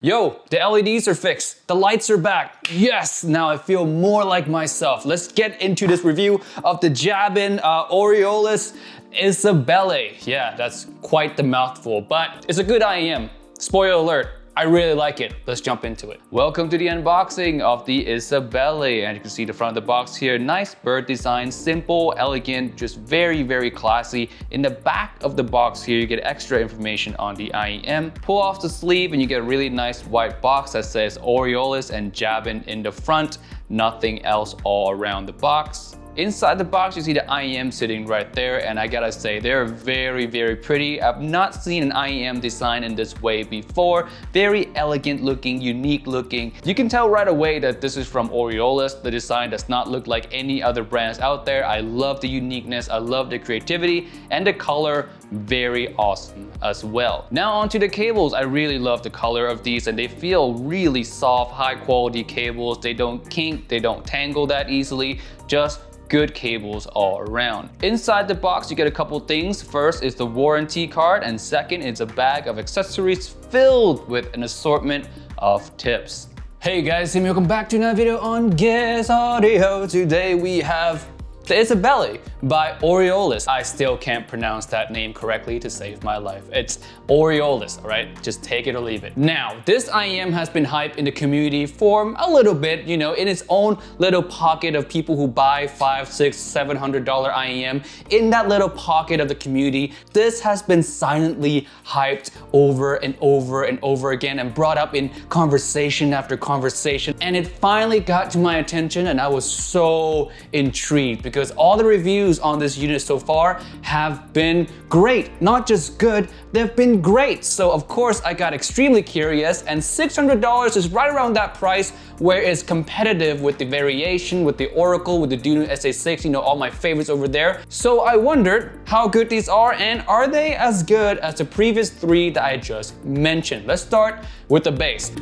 Yo, the LEDs are fixed. The lights are back. Yes, now I feel more like myself. Let's get into this review of the Jabin Oriolus Isabellae. Yeah, that's quite the mouthful, but it's a good IEM. Spoiler alert, I really like it. Let's jump into it. Welcome to the unboxing of the Isabellae. And you can see the front of the box here. Nice bird design, simple, elegant, just very, very classy. In the back of the box here, you get extra information on the IEM. Pull off the sleeve and you get a really nice white box that says Oriolus and Jabin in the front. Nothing else all around the box. Inside the box, you see the IEM sitting right there, and I gotta say, they're very, very pretty. I've not seen an IEM design in this way before. Very elegant looking, unique looking. You can tell right away that this is from Oriolus. The design does not look like any other brands out there. I love the uniqueness, I love the creativity, and the color, very awesome as well. Now onto the cables. I really love the color of these, and they feel really soft, high quality cables. They don't kink, they don't tangle that easily. Just good cables all around. Inside the box, you get a couple things. First is the warranty card, and second is a bag of accessories filled with an assortment of tips. Hey guys, welcome back to another video on Guess Audio. Today we have the Isabellae by Oriolus. I still can't pronounce that name correctly to save my life. It's Oriolus, all right? Just take it or leave it. Now, this IEM has been hyped in the community for a little bit, you know, in its own little pocket of people who buy $500, $600, $700 IEM. In that little pocket of the community, this has been silently hyped over and over and over again and brought up in conversation after conversation. And it finally got to my attention, and I was so intrigued because all the reviews on this unit so far have been great. Not just good, they've been great. So of course I got extremely curious, and $600 is right around that price where it's competitive with the Variation, with the Oracle, with the Dunu SA6, you know, all my favorites over there. So I wondered how good these are, and are they as good as the previous three that I just mentioned? Let's start with the base.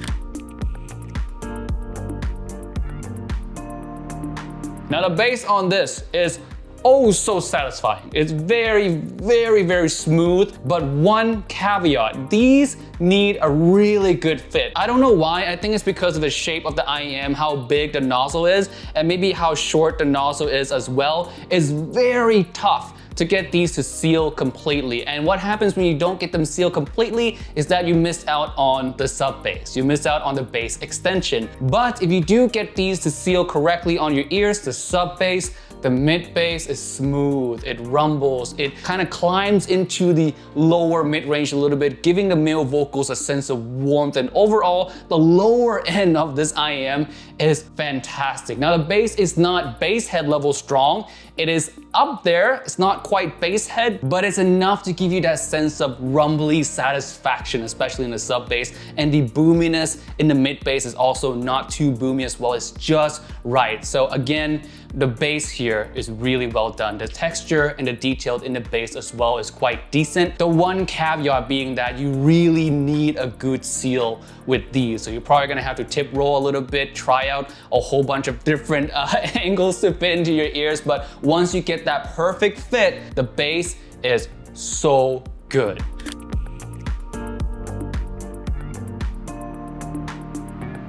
Now the base on this is oh so satisfying. It's very, very, very smooth, but one caveat, these need a really good fit. I don't know why, I think it's because of the shape of the IEM, how big the nozzle is, and maybe how short the nozzle is as well. It's very tough to get these to seal completely. And what happens when you don't get them sealed completely is that you miss out on the sub bass. You miss out on the bass extension. But if you do get these to seal correctly on your ears, the sub bass, the mid bass is smooth, it rumbles, it kind of climbs into the lower mid range a little bit, giving the male vocals a sense of warmth. And overall, the lower end of this IEM is fantastic. Now the bass is not bass head level strong, it is up there, it's not quite bass head, but it's enough to give you that sense of rumbly satisfaction, especially in the sub bass. And the boominess in the mid bass is also not too boomy as well, it's just right. So again, the bass here is really well done. The texture and the detail in the bass as well is quite decent. The one caveat being that you really need a good seal with these. So you're probably gonna have to tip roll a little bit, try out a whole bunch of different angles to fit into your ears. But once you get that perfect fit, the bass is so good.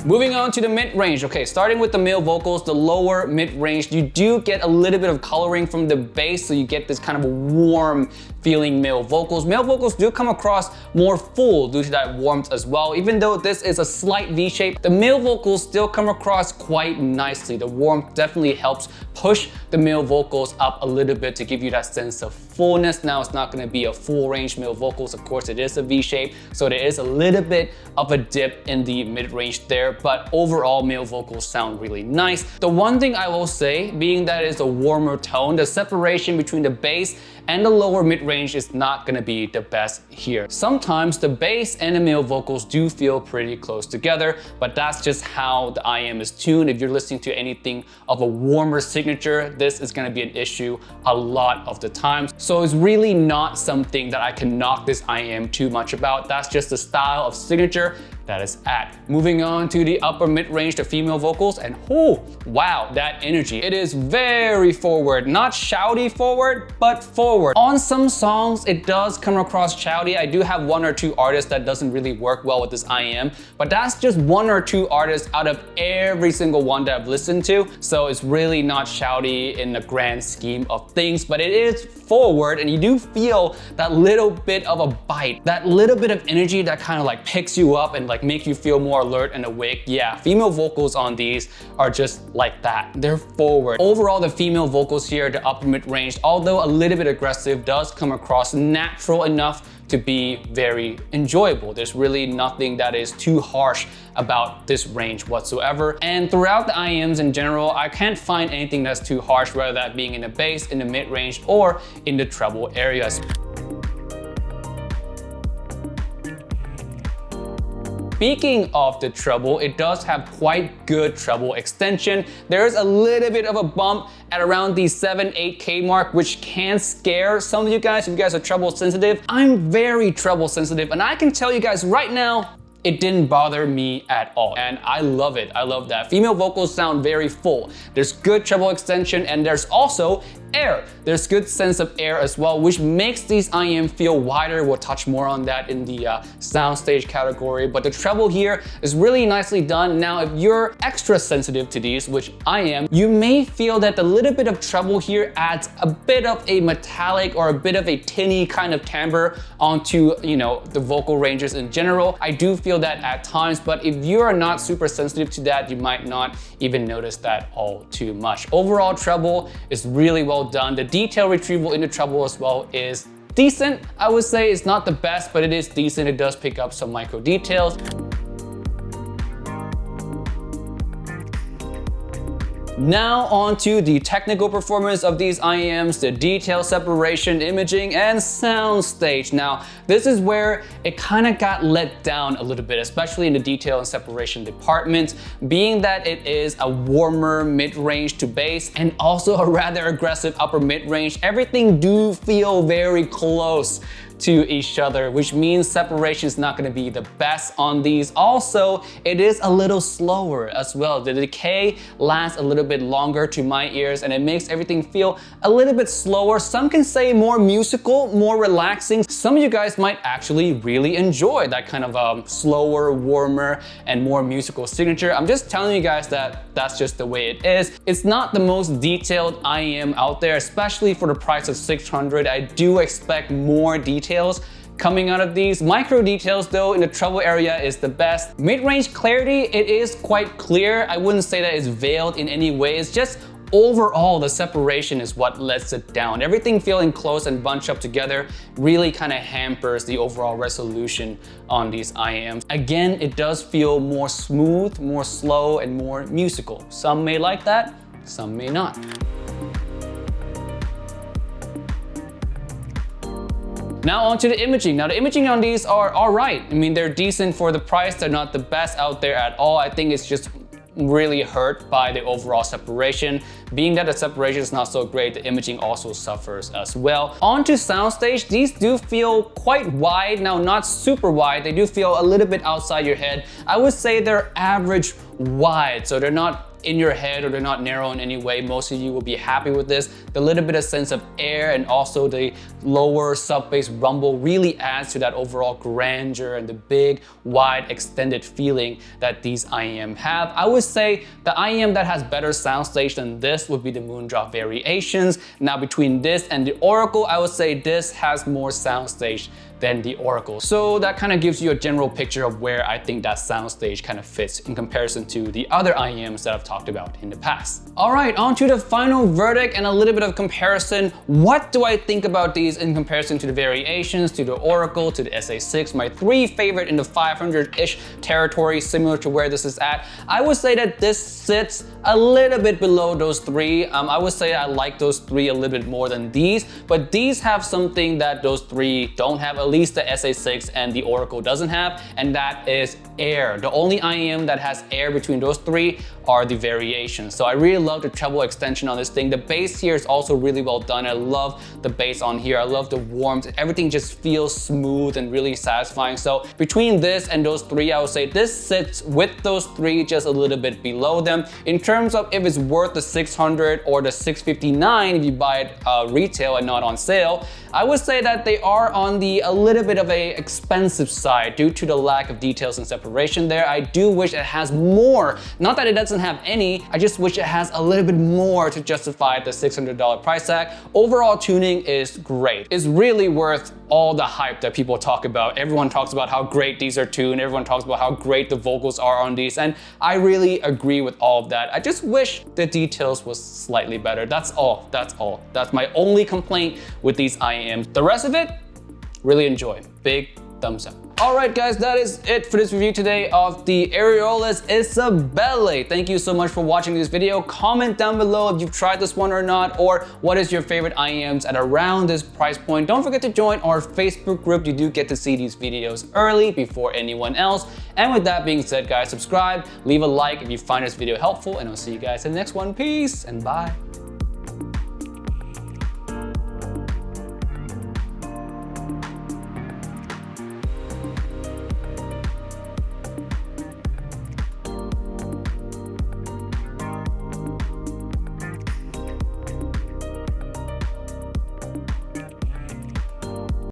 Moving on to the mid-range. Okay, starting with the male vocals, the lower mid-range, you do get a little bit of coloring from the bass, so you get this kind of a warm feeling male vocals. Male vocals do come across more full due to that warmth as well. Even though this is a slight V shape, the male vocals still come across quite nicely. The warmth definitely helps push the male vocals up a little bit to give you that sense of fullness. Now it's not gonna be a full range male vocals, of course it is a V shape, so there is a little bit of a dip in the mid-range there, but overall male vocals sound really nice. The one thing I will say, being that it's a warmer tone, the separation between the bass and the lower mid-range is not gonna be the best here. Sometimes the bass and the male vocals do feel pretty close together, but that's just how the IEM is tuned. If you're listening to anything of a warmer signature, this is gonna be an issue a lot of the time. So it's really not something that I can knock this IEM too much about. That's just the style of signature. that is at. Moving on to the upper mid-range, the female vocals, and oh, wow, that energy. It is very forward, not shouty forward, but forward. On some songs, it does come across shouty. I do have one or two artists that doesn't really work well with this IEM, but that's just one or two artists out of every single one that I've listened to. So it's really not shouty in the grand scheme of things, but it is forward, and you do feel that little bit of a bite, that little bit of energy that kind of like picks you up and like make you feel more alert and awake. Yeah, female vocals on these are just like that. They're forward. Overall, the female vocals here, the upper mid-range, although a little bit aggressive, does come across natural enough to be very enjoyable. There's really nothing that is too harsh about this range whatsoever. And throughout the IEMs in general, I can't find anything that's too harsh, whether that being in the bass, in the mid-range, or in the treble areas. Speaking of the treble, it does have quite good treble extension. There's a little bit of a bump at around the 7-8K mark, which can scare some of you guys if you guys are treble sensitive. I'm very treble sensitive, and I can tell you guys right now, it didn't bother me at all. And I love it. I love that. Female vocals sound very full. There's good treble extension, and there's also air. There's good sense of air as well, which makes these IEM feel wider. We'll touch more on that in the soundstage category, but the treble here is really nicely done. Now, if you're extra sensitive to these, which I am, you may feel that the little bit of treble here adds a bit of a metallic or a bit of a tinny kind of timbre onto, you know, the vocal ranges in general. I do feel that at times, but if you're not super sensitive to that, you might not even notice that all too much. Overall, treble is really well done. The detail retrieval in the treble as well is decent. I would say it's not the best, but it is decent. It does pick up some micro details. Now on to the technical performance of these IEMs, the detail separation, imaging, and soundstage. Now, this is where it kind of got let down a little bit, especially in the detail and separation department, being that it is a warmer mid-range to bass and also a rather aggressive upper mid-range. Everything do feel very close to each other, which means separation is not going to be the best on these. Also, it is a little slower as well. The decay lasts a little bit longer to my ears, and it makes everything feel a little bit slower. Some can say more musical, more relaxing. Some of you guys might actually really enjoy that kind of slower, warmer, and more musical signature. I'm just telling you guys that that's just the way it is. It's not the most detailed IEM out there, especially for the price of $600. I do expect more details coming out of these. Micro details though in the treble area is the best. Mid-range clarity, it is quite clear. I wouldn't say that it's veiled in any way. It's just overall the separation is what lets it down. Everything feeling close and bunched up together really kind of hampers the overall resolution on these IEMs. Again, it does feel more smooth, more slow, and more musical. Some may like that, some may not. Now onto the imaging. Now the imaging on these are all right. I mean, they're decent for the price. They're not the best out there at all. I think it's just really hurt by the overall separation. Being that the separation is not so great, the imaging also suffers as well. Onto soundstage, these do feel quite wide. Now, not super wide. They do feel a little bit outside your head. I would say they're average wide, so they're not in your head or they're not narrow in any way. Most of you will be happy with this. The little bit of sense of air and also the lower sub-bass rumble really adds to that overall grandeur and the big, wide, extended feeling that these IEM have. I would say the IEM that has better soundstage than this would be the Moondrop Variations. Now between this and the Oracle, I would say this has more soundstage than the Oracle. So that kind of gives you a general picture of where I think that soundstage kind of fits in comparison to the other IEMs that I've talked about in the past. All right, on to the final verdict and a little bit of comparison. What do I think about these in comparison to the Variations, to the Oracle, to the SA6, my three favorite in the 500-ish territory, similar to where this is at? I would say that this sits a little bit below those three. I would say I like those three a little bit more than these, but these have something that those three don't have, a at least the SA6 and the Oracle doesn't have, and that is air. The only IEM that has air between those three are the variations. So I really love the treble extension on this thing. The bass here is also really well done. I love the bass on here. I love the warmth. Everything just feels smooth and really satisfying. So between this and those three, I would say this sits with those three, just a little bit below them. In terms of if it's worth the 600 or the 659 if you buy it retail and not on sale, I would say that they are on the a little bit of a expensive side due to the lack of details and separation there. I do wish it has more. Not that it doesn't have any, I just wish it has a little bit more to justify the $600 price tag. Overall tuning is great. It's really worth all the hype that people talk about. Everyone talks about how great these are tuned. Everyone talks about how great the vocals are on these, and I really agree with all of that. I just wish the details was slightly better. That's all. That's all. That's my only complaint with these IEMs. The rest of it, really enjoy. Big thumbs up. All right, guys, that is it for this review today of the Oriolus Isabellae. Thank you so much for watching this video. Comment down below if you've tried this one or not, or what is your favorite IEMs at around this price point. Don't forget to join our Facebook group. You do get to see these videos early before anyone else. And with that being said, guys, subscribe, leave a like if you find this video helpful, and I'll see you guys in the next one. Peace and bye.